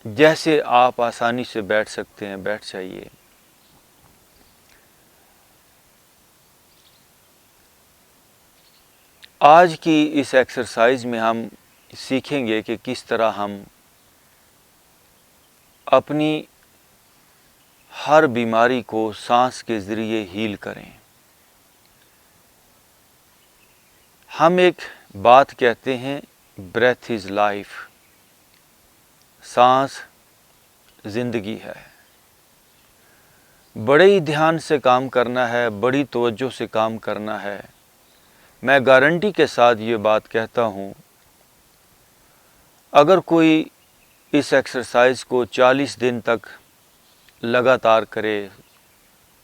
जैसे आप आसानी से बैठ सकते हैं बैठ जाइए। आज की इस एक्सरसाइज में हम सीखेंगे कि किस तरह हम अपनी हर बीमारी को सांस के ज़रिए हील करें। हम एक बात कहते हैं, ब्रेथ इज़ लाइफ, सांस ज़िंदगी है। बड़े ही ध्यान से काम करना है, बड़ी तवज्जो से काम करना है। मैं गारंटी के साथ ये बात कहता हूँ, अगर कोई इस एक्सरसाइज को 40 दिन तक लगातार करे,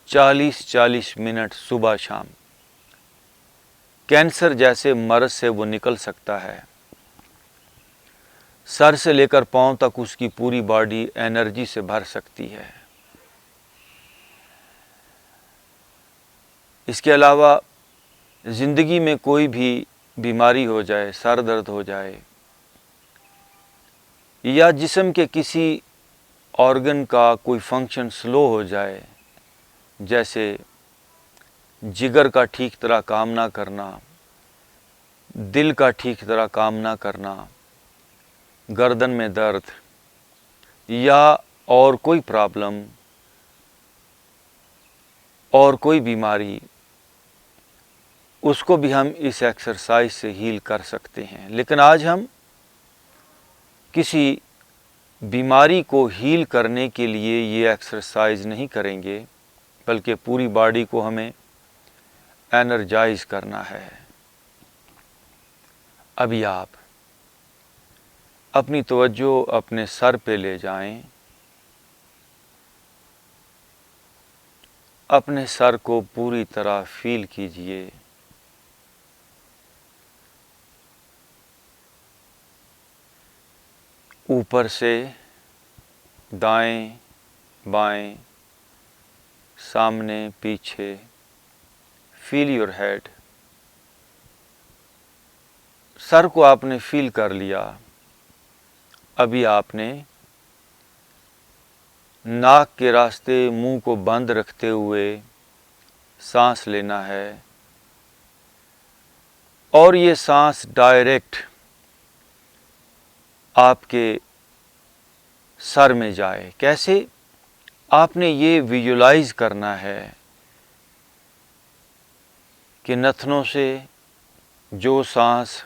40-40 मिनट सुबह शाम, कैंसर जैसे मर्ज से वो निकल सकता है। सर से लेकर पांव तक उसकी पूरी बॉडी एनर्जी से भर सकती है। इसके अलावा ज़िंदगी में कोई भी बीमारी हो जाए, सर दर्द हो जाए या जिस्म के किसी ऑर्गन का कोई फंक्शन स्लो हो जाए, जैसे जिगर का ठीक तरह काम ना करना, दिल का ठीक तरह काम ना करना, गर्दन में दर्द या और कोई प्रॉब्लम और कोई बीमारी, उसको भी हम इस एक्सरसाइज से हील कर सकते हैं। लेकिन आज हम किसी बीमारी को हील करने के लिए ये एक्सरसाइज नहीं करेंगे, बल्कि पूरी बॉडी को हमें एनर्जाइज करना है। अभी आप अपनी तवज्जो अपने सर पे ले जाएं, अपने सर को पूरी तरह फील कीजिए। ऊपर से दाएं बाएं, सामने पीछे, फील योर हेड। सर को आपने फील कर लिया। अभी आपने नाक के रास्ते मुंह को बंद रखते हुए सांस लेना है और ये सांस डायरेक्ट आपके सर में जाए। कैसे? आपने ये विजुलाइज करना है कि नथनों से जो सांस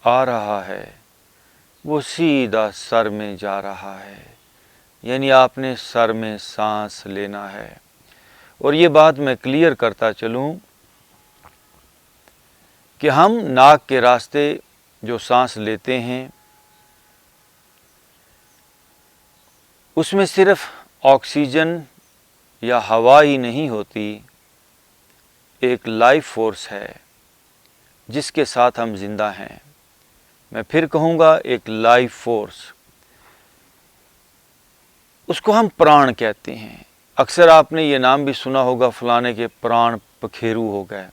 आ रहा है वो सीधा सर में जा रहा है, यानी आपने सर में सांस लेना है। और ये बात मैं क्लियर करता चलूँ कि हम नाक के रास्ते जो सांस लेते हैं उसमें सिर्फ ऑक्सीजन या हवा ही नहीं होती, एक लाइफ फोर्स है जिसके साथ हम जिंदा हैं। मैं फिर कहूँगा, एक लाइफ फोर्स, उसको हम प्राण कहते हैं। अक्सर आपने ये नाम भी सुना होगा, फलाने के प्राण पखेरु हो गए।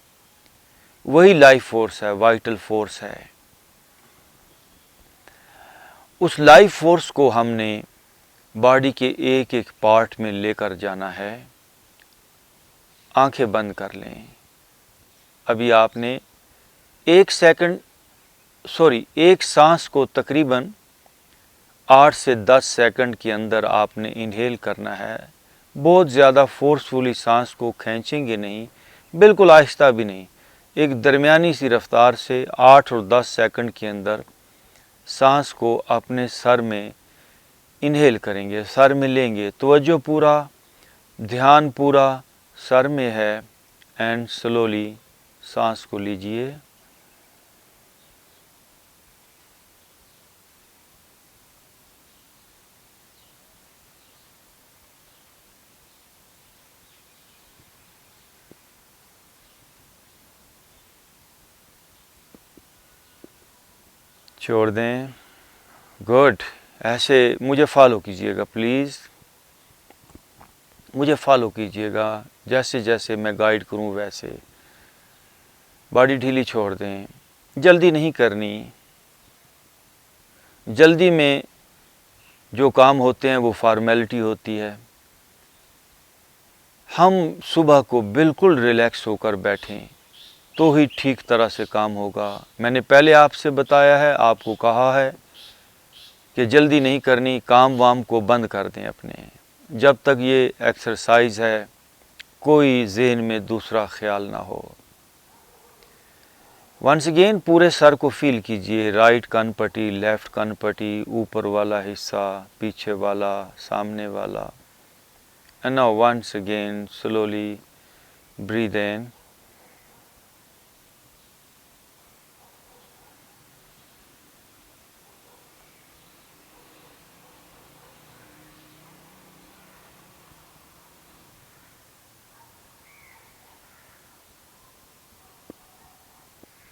वही लाइफ फोर्स है, वाइटल फोर्स है। उस लाइफ फोर्स को हमने बॉडी के एक एक पार्ट में लेकर जाना है। आंखें बंद कर लें। अभी आपने एक सांस को तकरीबन 8 से 10 सेकंड के अंदर आपने इनहेल करना है। बहुत ज़्यादा फोर्सफुली सांस को खींचेंगे नहीं, बिल्कुल आहिस्ता भी नहीं, एक दरमियानी सी रफ्तार से 8 और 10 सेकंड के अंदर सांस को अपने सर में इनहेल करेंगे, सर में लेंगे। तवज्जो पूरा, ध्यान पूरा सर में है एंड स्लोली सांस को लीजिए। छोड़ दें। गुड। ऐसे मुझे फॉलो कीजिएगा प्लीज़, मुझे फॉलो कीजिएगा। जैसे जैसे मैं गाइड करूं वैसे। बॉडी ढीली छोड़ दें, जल्दी नहीं करनी। जल्दी में जो काम होते हैं वो फॉर्मेलिटी होती है। हम सुबह को बिल्कुल रिलैक्स होकर बैठें तो ही ठीक तरह से काम होगा। मैंने पहले आपसे बताया है, आपको कहा है कि जल्दी नहीं करनी, काम वाम को बंद कर दें अपने। जब तक ये एक्सरसाइज है कोई ज़हन में दूसरा ख्याल ना हो। वंस अगेन पूरे सर को फील कीजिए, राइट कनपट्टी, लेफ्ट कनपट्टी, ऊपर वाला हिस्सा, पीछे वाला, सामने वाला। And now once again slowly breathe in,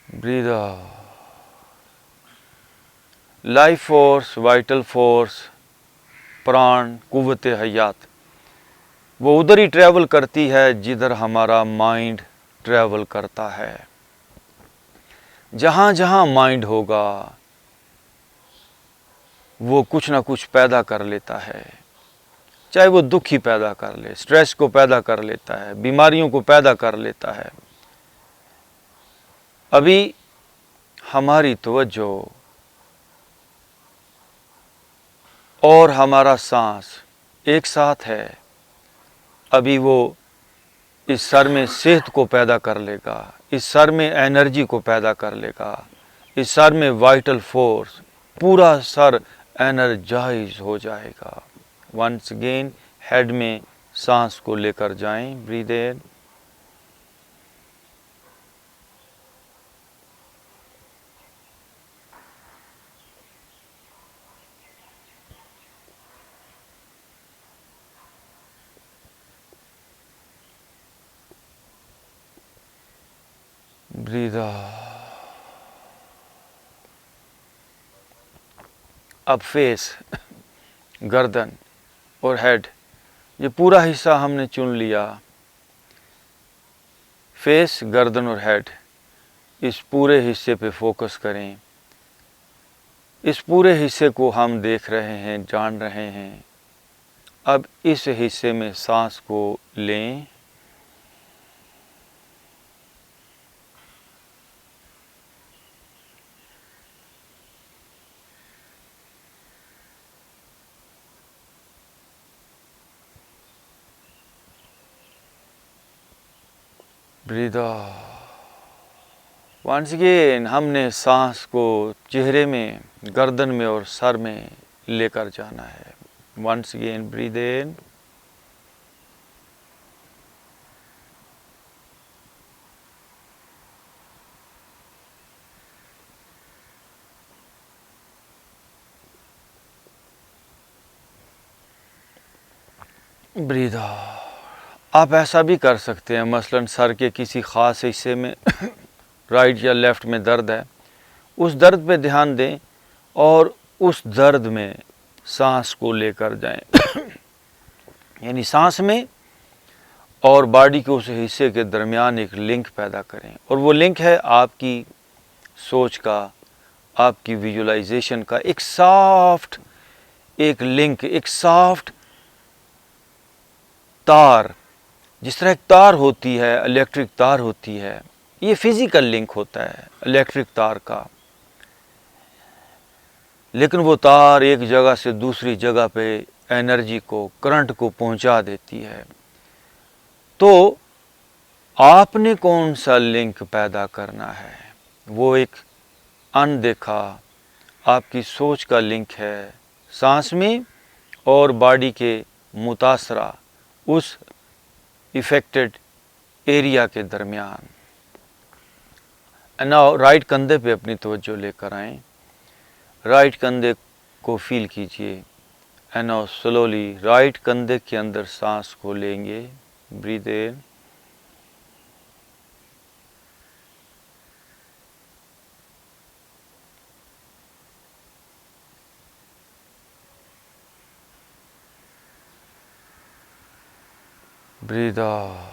breathe out. Life force, vital force, प्राण, कुव्वत हयात, वो उधर ही ट्रैवल करती है जिधर हमारा माइंड ट्रैवल करता है। जहाँ जहाँ माइंड होगा वो कुछ ना कुछ पैदा कर लेता है, चाहे वो दुख ही पैदा कर ले, स्ट्रेस को पैदा कर लेता है, बीमारियों को पैदा कर लेता है। अभी हमारी तवज्जो और हमारा सांस एक साथ है। अभी वो इस सर में सेहत को पैदा कर लेगा, इस सर में एनर्जी को पैदा कर लेगा, इस सर में वाइटल फोर्स, पूरा सर एनर्जाइज हो जाएगा। वंस अगेन हेड में सांस को लेकर जाएं, ब्रीथ इन, ब्रीथ आउट। अब फेस, गर्दन और हेड, ये पूरा हिस्सा हमने चुन लिया। फेस, गर्दन और हेड, इस पूरे हिस्से पे फोकस करें। इस पूरे हिस्से को हम देख रहे हैं, जान रहे हैं। अब इस हिस्से में सांस को लें, ब्रीथ आउट। वंस अगेन हमने सांस को चेहरे में, गर्दन में और सर में लेकर जाना है। Once again breathe in, breathe out. आप ऐसा भी कर सकते हैं, मसलन सर के किसी ख़ास हिस्से में राइट या लेफ़्ट में दर्द है, उस दर्द पे ध्यान दें और उस दर्द में सांस को लेकर जाएं। यानी सांस में और बॉडी के उस हिस्से के दरमियान एक लिंक पैदा करें, और वो लिंक है आपकी सोच का, आपकी विजुलाइजेशन का। एक सॉफ्ट एक लिंक, एक सॉफ्ट तार, जिस तरह एक तार होती है, इलेक्ट्रिक तार होती है, ये फिजिकल लिंक होता है इलेक्ट्रिक तार का। लेकिन वो तार एक जगह से दूसरी जगह पे एनर्जी को, करंट को पहुंचा देती है। तो आपने कौन सा लिंक पैदा करना है? वो एक अनदेखा आपकी सोच का लिंक है सांस में और बॉडी के मुतासरा उस इफेक्टेड एरिया के दरमियान। नाउ राइट कंधे पे अपनी तवज्जो लेकर आएं, राइट कंधे को फील कीजिए। एंड नाउ स्लोली राइट कंधे के अंदर सांस को लेंगे, ब्रीथ इन, ब्रीथ आउट।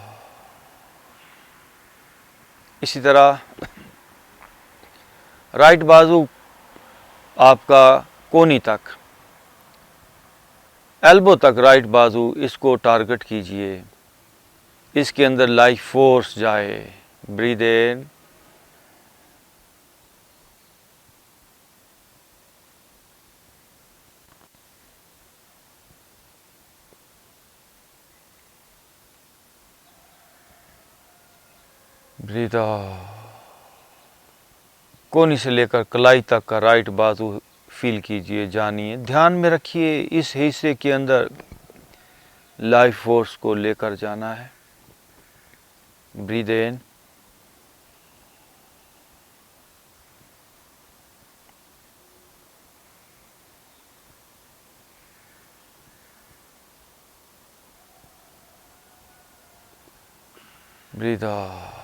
इसी तरह राइट बाजू आपका कोहनी तक, एल्बो तक राइट बाजू, इसको टारगेट कीजिए, इसके अंदर लाइफ फोर्स जाए। Breathe in, breathe out. कोहनी से लेकर कलाई तक का राइट बाजू फील कीजिए, जानिए, ध्यान में रखिए, इस हिस्से के अंदर लाइफ फोर्स को लेकर जाना है। Breathe in, breathe out.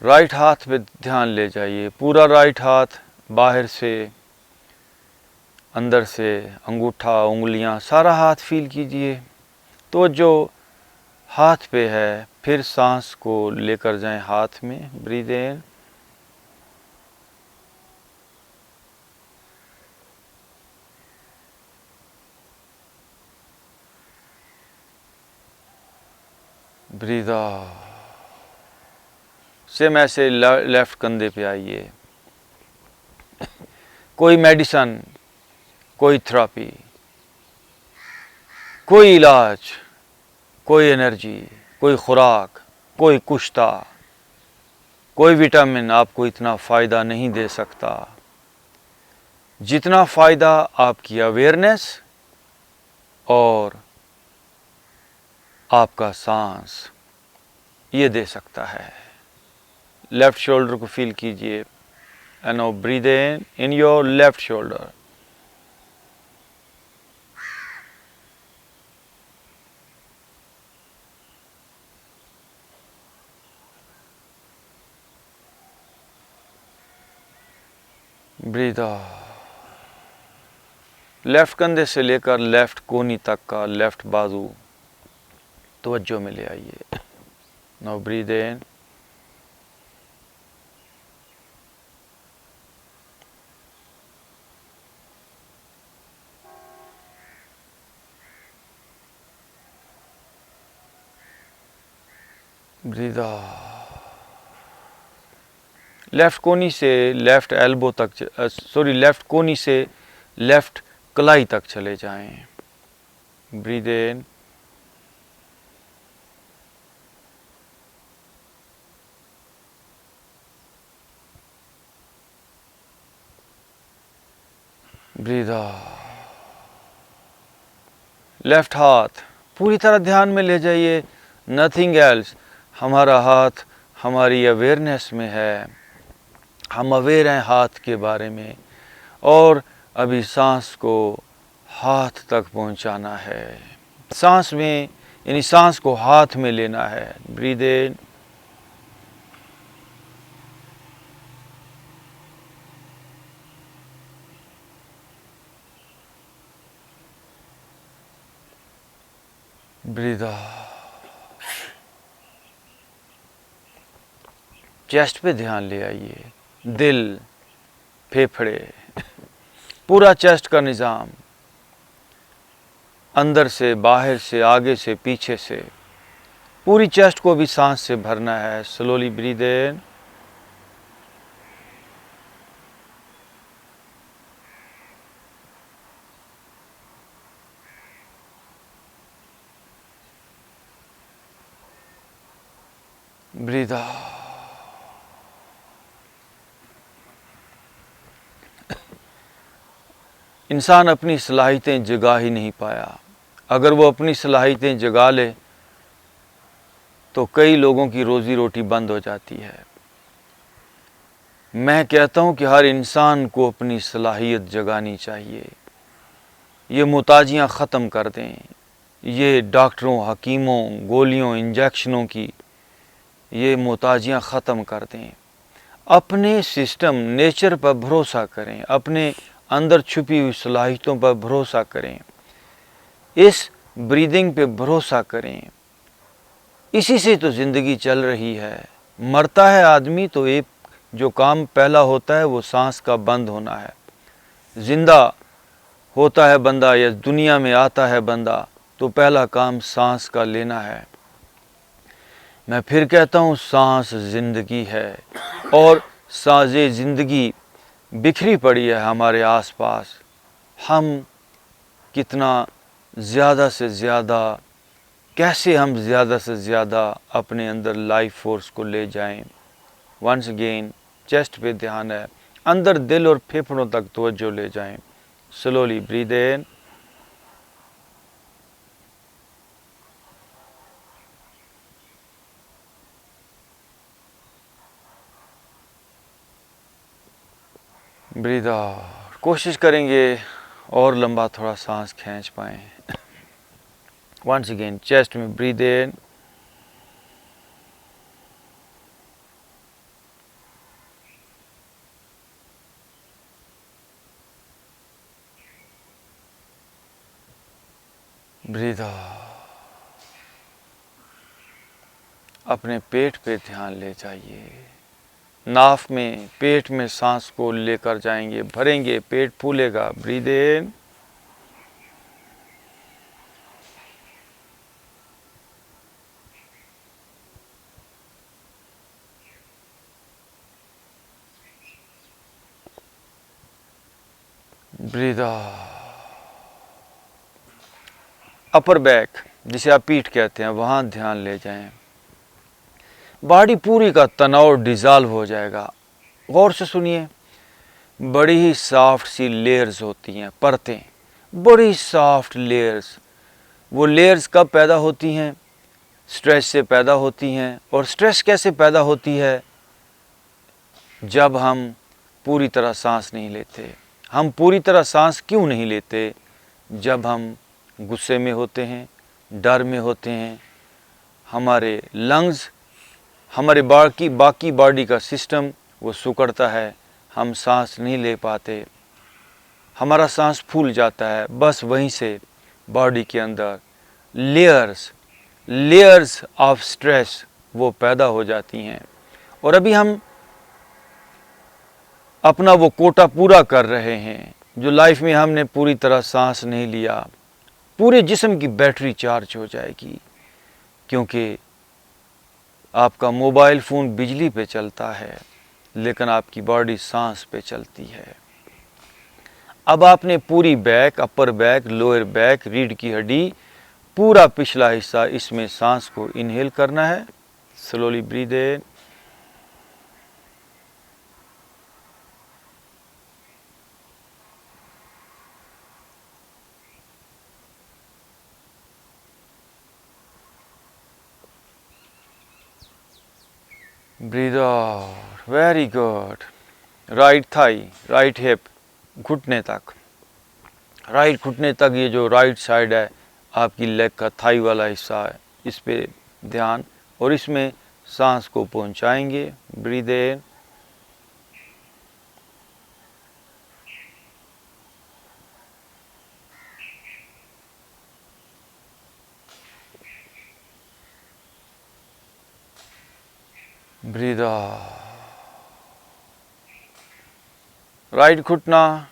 Right हाथ पे ध्यान ले जाइए, पूरा राइट हाथ, बाहर से अंदर से, अंगूठा, उंगलियां, सारा हाथ फील कीजिए। तो जो हाथ पे है, फिर सांस को लेकर जाएं हाथ में। Breathe in, breathe out. Same ऐसे लेफ्ट कंधे पे आइए। कोई मेडिसन, कोई थेरेपी, कोई इलाज, कोई एनर्जी, कोई खुराक, कोई कुश्ता, कोई विटामिन आपको इतना फ़ायदा नहीं दे सकता जितना फ़ायदा आपकी अवेयरनेस और आपका सांस ये दे सकता है। लेफ़्ट शोल्डर को फील कीजिए। And now breathe in your left shoulder. Breathe out. Left कंधे से लेकर लेफ़्ट कोहनी तक का लेफ़्ट बाजू तवज्जो में ले आइए। Now breathe in, breathe out. Left कोहनी से लेफ़्ट एल्बो तक, लेफ़्ट कोहनी से लेफ़्ट कलाई तक चले जाएं। Breathe in, breathe out. Left हाथ पूरी तरह ध्यान में ले जाइए, नथिंग एल्स। हमारा हाथ हमारी अवेयरनेस में है, हम अवेयर हैं हाथ के बारे में, और अभी सांस को हाथ तक पहुंचाना है। सांस में, यानी सांस को हाथ में लेना है। Breathe in, breathe out. Chest पे ध्यान ले आइए, दिल, फेफड़े, पूरा चेस्ट का निज़ाम, अंदर से, बाहर से, आगे से, पीछे से, पूरी चेस्ट को भी सांस से भरना है। Slowly breathe in, breathe out. इंसान अपनी सलाहियतें जगा ही नहीं पाया। अगर वो अपनी सलाहियतें जगा ले तो कई लोगों की रोज़ी रोटी बंद हो जाती है। मैं कहता हूँ कि हर इंसान को अपनी सलाहियत जगानी चाहिए। ये मुताजियाँ ख़त्म कर दें, ये डॉक्टरों, हकीमों, गोलियों, इंजेक्शनों की ये मुताजियाँ ख़त्म कर दें। अपने सिस्टम, नेचर पर भरोसा करें, अपने अंदर छुपी हुई सलाहियतों पर भरोसा करें, इस ब्रीदिंग पे भरोसा करें। इसी से तो ज़िंदगी चल रही है। मरता है आदमी तो एक जो काम पहला होता है वो सांस का बंद होना है। ज़िंदा होता है बंदा या दुनिया में आता है बंदा तो पहला काम सांस का लेना है। मैं फिर कहता हूँ सांस ज़िंदगी है और साज़े ज़िंदगी बिखरी पड़ी है हमारे आसपास। हम कितना ज़्यादा से ज़्यादा, कैसे हम ज़्यादा से ज़्यादा अपने अंदर लाइफ फोर्स को ले जाएं। वंस अगेन चेस्ट पे ध्यान है, अंदर दिल और फेफड़ों तक तवज्जो ले जाएं। Slowly breathe in, breathe out. कोशिश करेंगे और लंबा थोड़ा सांस खींच पाएं। वंस अगेन चेस्ट में ब्रीद इन, ब्रीद आउट। अपने पेट पे ध्यान ले जाइए, नाफ में पेट में सांस को लेकर जाएंगे, भरेंगे, पेट फूलेगा। Breathe in, breathe out. Upper back जिसे आप पीठ कहते हैं वहाँ ध्यान ले जाएं, बॉडी पूरी का तनाव डिज़ॉल्व हो जाएगा। गौर से सुनिए, बड़ी ही सॉफ्ट सी लेयर्स होती हैं, परतें, बड़ी सॉफ्ट लेयर्स। वो लेयर्स कब पैदा होती हैं? स्ट्रेस से पैदा होती हैं। और स्ट्रेस कैसे पैदा होती है? जब हम पूरी तरह सांस नहीं लेते। हम पूरी तरह सांस क्यों नहीं लेते? जब हम गुस्से में होते हैं, डर में होते हैं, हमारे लंग्स, हमारे बाकी बॉडी का सिस्टम वो सिकुड़ता है, हम सांस नहीं ले पाते, हमारा सांस फूल जाता है। बस वहीं से बॉडी के अंदर लेयर्स ऑफ स्ट्रेस वो पैदा हो जाती हैं। और अभी हम अपना वो कोटा पूरा कर रहे हैं जो लाइफ में हमने पूरी तरह सांस नहीं लिया। पूरे जिस्म की बैटरी चार्ज हो जाएगी, क्योंकि आपका मोबाइल फ़ोन बिजली पे चलता है लेकिन आपकी बॉडी सांस पे चलती है। अब आपने पूरी back, upper back, lower back, रीढ़ की हड्डी, पूरा पिछला हिस्सा, इसमें सांस को इनहेल करना है। Slowly breathe in, breathe out. Very good. Right thigh, right hip, घुटने तक, राइट घुटने तक, ये जो राइट साइड है आपकी लेग का थाई वाला हिस्सा है, इस पे ध्यान, और इसमें सांस को पहुंचाएंगे। Breathe in, breathe out. Right घुटना,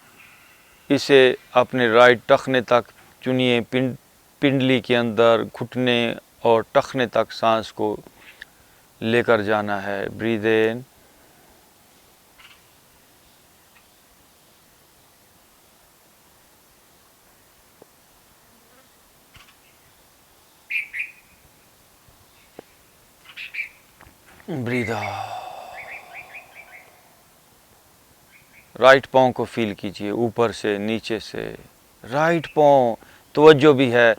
इसे अपने राइट टखने तक चुनिए, पिंडली के अंदर घुटने और टखने तक सांस को लेकर जाना है। Breathe in, breathe out. Right पाँव को फील कीजिए, ऊपर से नीचे से। राइट पाँव, तवज्जो भी है,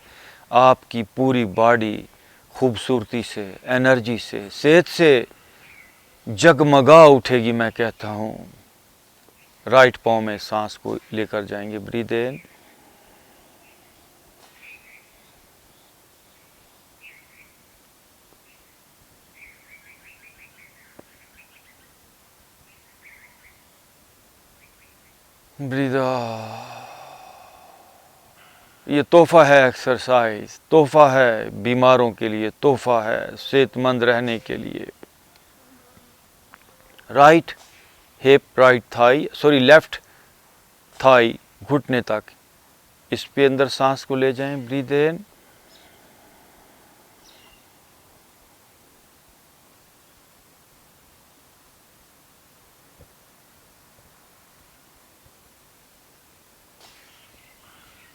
आपकी पूरी बॉडी खूबसूरती से, एनर्जी से, सेहत से जगमगा उठेगी। मैं कहता हूँ राइट पाँव में सांस को लेकर जाएंगे। Breathe in, breathe out. ये तोहफा है एक्सरसाइज, तोहफा है बीमारों के लिए, तोहफा है सेहतमंद रहने के लिए। Right hip, right thigh, sorry left thigh घुटने तक, इस पे अंदर सांस को ले जाएं, breathe in,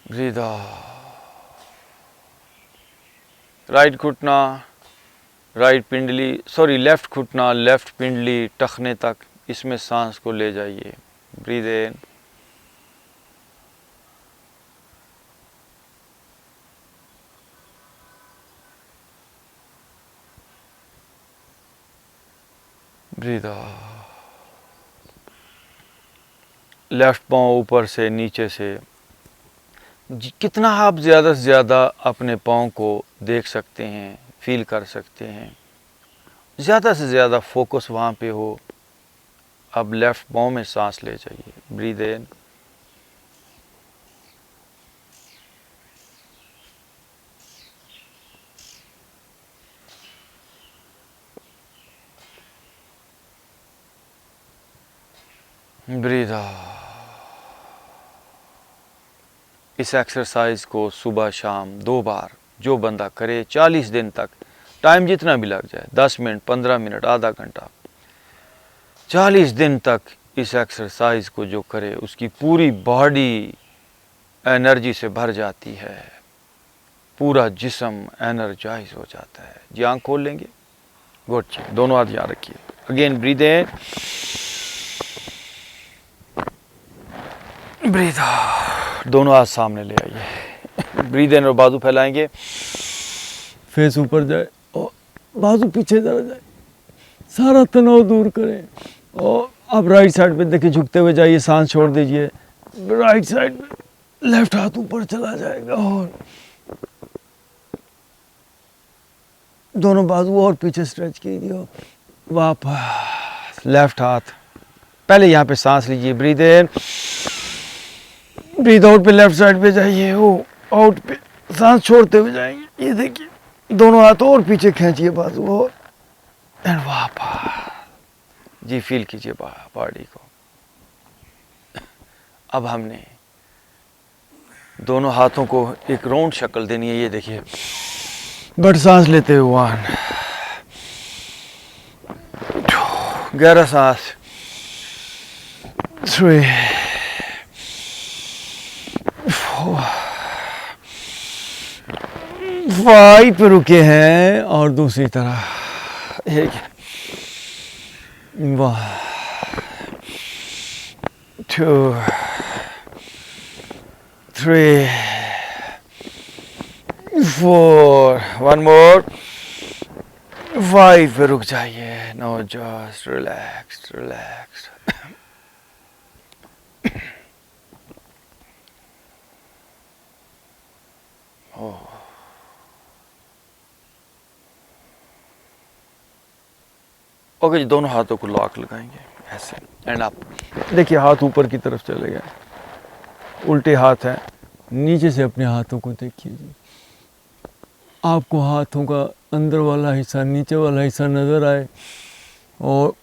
breathe out. Right घुटना, राइट पिंडली, सॉरी लेफ्ट घुटना, लेफ्ट पिंडली टखने तक, इसमें सांस को ले जाइए, breathe in, breathe out. Left पाँव ऊपर से नीचे से, कितना आप ज़्यादा से ज़्यादा अपने पाँव को देख सकते हैं, फील कर सकते हैं, ज़्यादा से ज़्यादा फोकस वहाँ पे हो। अब लेफ्ट पाँव में सांस ले जाइए, ब्रीद इन, ब्रीद आउट। इस एक्सरसाइज को सुबह शाम 2 बार जो बंदा करे 40 दिन तक, टाइम जितना भी लग जाए, 10 मिनट, 15 मिनट, आधा घंटा, 40 दिन तक इस एक्सरसाइज को जो करे उसकी पूरी बॉडी एनर्जी से भर जाती है, पूरा जिस्म एनर्जाइज हो जाता है। जी आँख खोल लेंगे, गुड, दोनों हाथ यहाँ रखिए, again breathe in, breathe out, दोनों हाथ सामने ले आइए, ब्रीद इन और बाजू फैलाएंगे, फेस ऊपर जाए और बाजू पीछे जरा जाए, सारा तनाव दूर करें। और आप राइट साइड पे देखिए, झुकते हुए जाइए, सांस छोड़ दीजिए, राइट साइड पे लेफ्ट हाथ ऊपर चला जाएगा और दोनों बाजू और पीछे स्ट्रेच कीजिए, वापस लेफ्ट हाथ, पहले यहाँ पे सांस लीजिए, ब्रीद इन, ब्रीद आउट पे लेफ्ट साइड पे जाइए, वो आउट पे सांस छोड़ते हुए जाएंगे, ये देखिए, दोनों हाथ और पीछे खींचिए बाजू और एंड वापस, जी फील कीजिए बॉडी को। अब हमने दोनों हाथों को एक राउंड शक्ल देनी है, ये देखिए, बट सांस लेते हुए 1, गहरा सांस, 3, 4, 5 पे रुके हैं और दूसरी तरह, 1, 2, 3, 4, 1 मोर, 5 पे रुक जाइए, no just relax relax. Okay जी, दोनों हाथों को लॉक लगाएंगे ऐसे एंड आप देखिए, हाथ ऊपर की तरफ चले गए, उल्टे हाथ हैं, नीचे से अपने हाथों को देखिए जी, आपको हाथों का अंदर वाला हिस्सा, नीचे वाला हिस्सा नज़र आए। और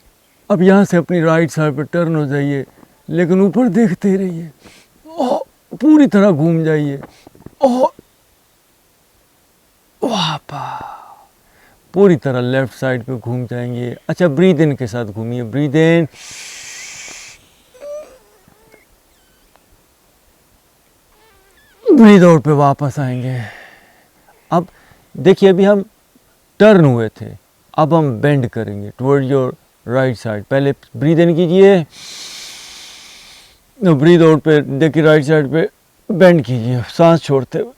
अब यहाँ से अपनी राइट साइड पर टर्न हो जाइए, लेकिन ऊपर देखते रहिए और पूरी तरह घूम जाइए और वापस पूरी तरह लेफ्ट साइड पे घूम जाएंगे। अच्छा, ब्रीद इन के साथ घूमिए, ब्रीद इन, ब्रीद आउट पे वापस आएंगे। अब देखिए, अभी हम टर्न हुए थे, अब हम बेंड करेंगे टुवर्ड योर राइट साइड। पहले ब्रीद इन कीजिए, ब्रीद आउट पे देखिए, राइट साइड पे बेंड कीजिए सांस छोड़ते हुए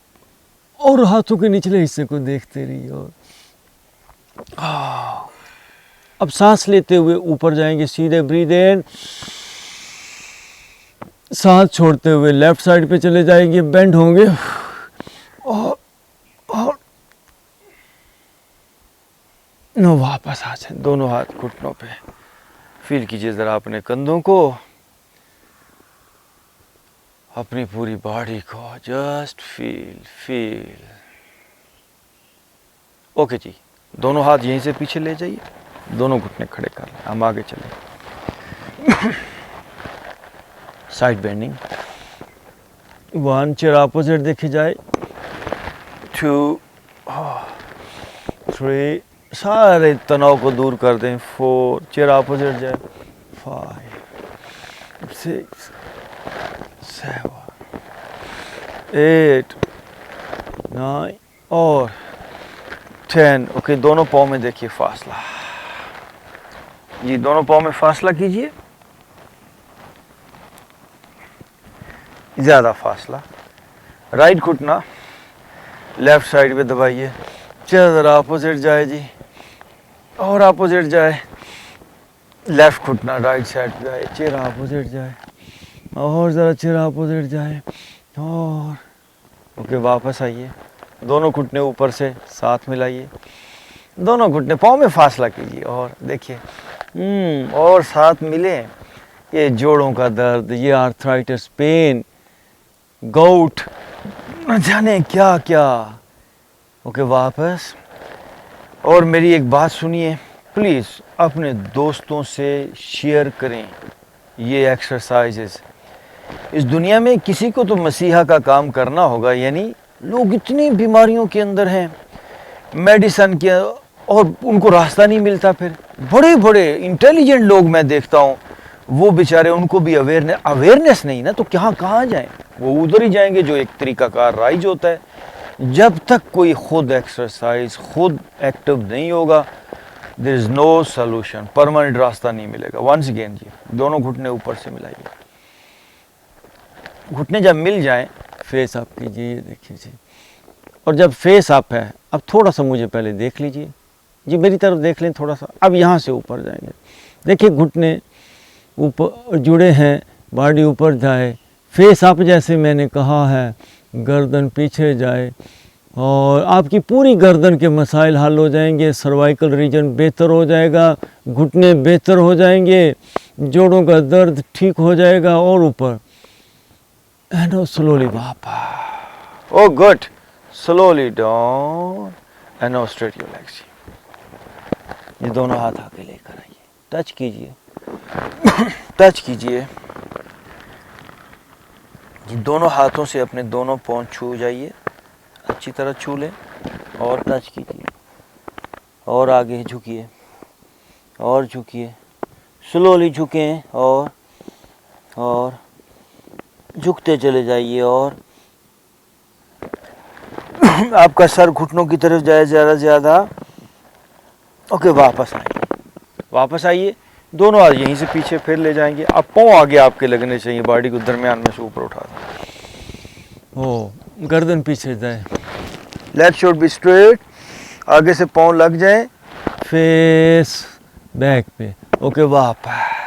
और हाथों के निचले हिस्से को देखते रहिए। और अब सांस लेते हुए ऊपर जाएंगे सीधे, ब्रीद इन, सांस छोड़ते हुए लेफ्ट साइड पे चले जाएंगे, बेंड होंगे और नो वापस आ जाए। दोनों हाथ घुटनों पे, फील कीजिए ज़रा अपने कंधों को, अपनी पूरी बॉडी को, जस्ट फील। ओके जी, दोनों हाथ यहीं से पीछे ले जाइए, दोनों घुटने खड़े कर लें, हम आगे चलें। साइड बेंडिंग, 1 चेयर अपोजिट देखी जाए, 2 3 सारे तनाव को दूर कर दें, 4 चेयर अपोजिट जाए, 5 6 7 8 9 और 10। ओके, दोनों पाँव में देखिए फासला जी, दोनों पाँव में फासला कीजिए, ज़्यादा फासला। राइट घुटना लेफ्ट साइड पे दबाइए, चेयर ज़रा अपोजिट जाए जी, और अपोजिट जाए, लेफ्ट घुटना राइट साइड पे जाए, चेयर अपोजिट जाए, और ज़रा चेयर अपोजिट जाए, और ओके वापस आइए, दोनों घुटने ऊपर से साथ मिलाइए, दोनों घुटने पाँव में फासला कीजिए, और देखिए और साथ मिले। ये जोड़ों का दर्द, ये आर्थराइटिस, पेन, गाउट, न जाने क्या क्या। ओके वापस। और मेरी एक बात सुनिए, प्लीज़ अपने दोस्तों से शेयर करें ये एक्सरसाइजेस। इस दुनिया में किसी को तो मसीहा का काम करना होगा, यानी लोग इतनी बीमारियों के अंदर हैं, मेडिसन के, और उनको रास्ता नहीं मिलता। फिर बड़े बड़े इंटेलिजेंट लोग मैं देखता हूँ, वो बेचारे, उनको भी अवेयरनेस नहीं ना, तो कहाँ जाएं? वो उधर ही जाएंगे जो एक तरीकाकार राइज होता है। जब तक कोई खुद एक्सरसाइज, खुद एक्टिव नहीं होगा, there is no solution, permanent रास्ता नहीं मिलेगा। वंस अगेन जी, दोनों घुटने ऊपर से मिलाइए, घुटने जब मिल जाएं, फेस अप कीजिए, ये देखिए जी। और जब फेस अप है, अब थोड़ा सा मुझे पहले देख लीजिए जी, मेरी तरफ देख लें थोड़ा सा। अब यहाँ से ऊपर जाएंगे, देखिए घुटने ऊपर जुड़े हैं, बॉडी ऊपर जाए, फेस अप जैसे मैंने कहा है, गर्दन पीछे जाए, और आपकी पूरी गर्दन के मसाइल हल हो जाएंगे, सर्वाइकल रीजन बेहतर हो जाएगा, घुटने बेहतर हो जाएंगे, जोड़ों का दर्द ठीक हो जाएगा, और ऊपर एंड स्लोली वापस। Oh good, slowly down and now straight your legs. ये दोनों हाथ आगे लेकर आइए, टच कीजिए, टच कीजिए ये दोनों हाथों से अपने दोनों पाँव छू जाइए, अच्छी तरह छू लें, और टच कीजिए, और आगे झुकिए, और झुकिए, स्लोली झुकें, और झुकते चले जाइए, और आपका सर घुटनों की तरफ जाए ज़्यादा ज़्यादा। ओके वापस आइए, वापस आइए, दोनों हाथ यहीं से पीछे फिर ले जाएंगे। अब पाँव आगे आपके लगने चाहिए, बॉडी को दरमियान में से ऊपर उठा दें, ओ गर्दन पीछे जाए, लेग शुड बी स्ट्रेट, आगे से पाँव लग जाए, फेस बैक पे। ओके वापस।